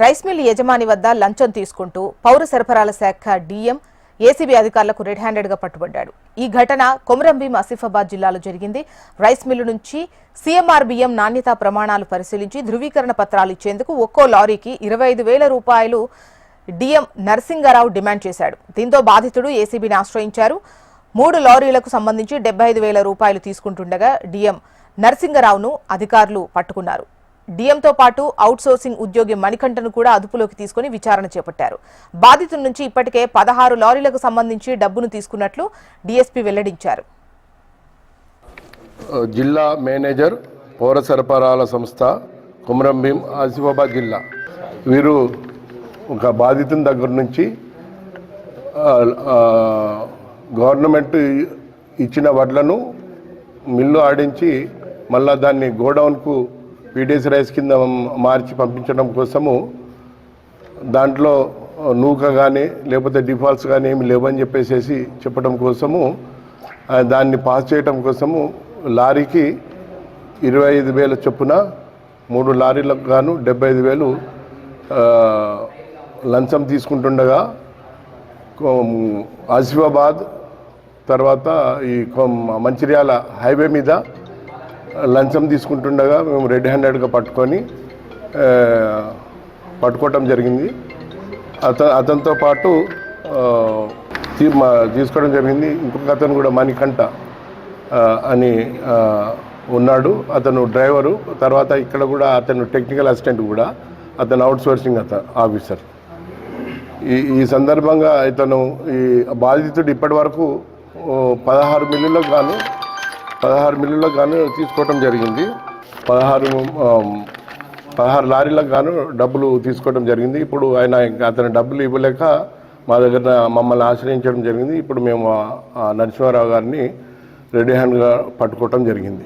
Rice mill యజమాని వద్ద లంచం తీసుకుంటూ పౌర సరఫరాల శాఖ డీఎం ఏసీబీ అధికారులకు రెడ్ హ్యాండెడ్గా పట్టుబడ్డాడు. ఈ ఘటన కొమరంభీం ఆసిఫాబాద్ జిల్లాలో జరిగింది. రైస్ మిల్లు నుంచి సీఎంఆర్ బియ్యం నాణ్యతా ప్రమాణాలు పరిశీలించి ధృవీకరణ పత్రాలు ఇచ్చేందుకు ఒక్కో లారీకి 25,000 రూపాయలు డీఎం నరసింగరావు డిమాండ్ చేశాడు. దీంతో బాధితుడు ఏసీబీని ఆశ్రయించారు. 3 లారీలకు సంబంధించి 75,000 రూపాయలు తీసుకుంటుండగా డీఎం నరసింగరావును అధికారులు పట్టుకున్నారు. డీఎంతో పాటు అవుట్సోర్సింగ్ ఉద్యోగి మణికంఠను కూడా అదుపులోకి తీసుకుని విచారణ చేపట్టారు. బాధితుల నుంచి ఇప్పటికే 16 లారీలకు సంబంధించి డబ్బును తీసుకున్నట్లు డీఎస్పీ వెల్లడించారు. జిల్లా మేనేజర్ పౌర సరఫరాల సంస్థ కొమరంభీం ఆసిఫాబాద్ జిల్లా వీరు ఒక బాధితుని దగ్గర నుంచి గవర్నమెంట్ ఇచ్చిన వడ్లను మిల్లు ఆడించి మళ్ళా దాన్ని గోడౌన్కు పీడీఎస్ రైస్ కింద మార్చి పంపించడం కోసము దాంట్లో నూక కానీ లేకపోతే డిఫాల్ట్స్ కానీ ఏమి లేవని చెప్పేసి చెప్పడం కోసము దాన్ని పాస్ చేయడం కోసము లారీకి 25,000 చొప్పున 3 లారీలకు గాను 75,000 లంచం తీసుకుంటుండగా ఆసిఫాబాద్ తర్వాత ఈ మంచిర్యాల హైవే మీద లంచం తీసుకుంటుండగా మేము రెడ్ హ్యాండెడ్గా పట్టుకోవటం జరిగింది. అతనితో పాటు తీసుకోవడం జరిగింది. ఇంకొక అతను కూడా మణికంఠ అని ఉన్నాడు. అతను డ్రైవరు. తర్వాత ఇక్కడ కూడా అతను టెక్నికల్ అసిస్టెంట్ కూడా, అతను అవుట్సోర్సింగ్ ఆఫీసర్. ఈ సందర్భంగా ఇతను ఈ బాధితుడు ఇప్పటి వరకు 16 మిల్లులకు గాను తీసుకోవటం జరిగింది. 16 లారీలకు గాను డబ్బులు తీసుకోవడం జరిగింది. ఇప్పుడు అతను డబ్బులు ఇవ్వలేక మా దగ్గర మమ్మల్ని ఆశ్రయించడం జరిగింది. ఇప్పుడు మేము నరసింహారావు గారిని రెడీ హ్యాండ్గా పట్టుకోవటం జరిగింది.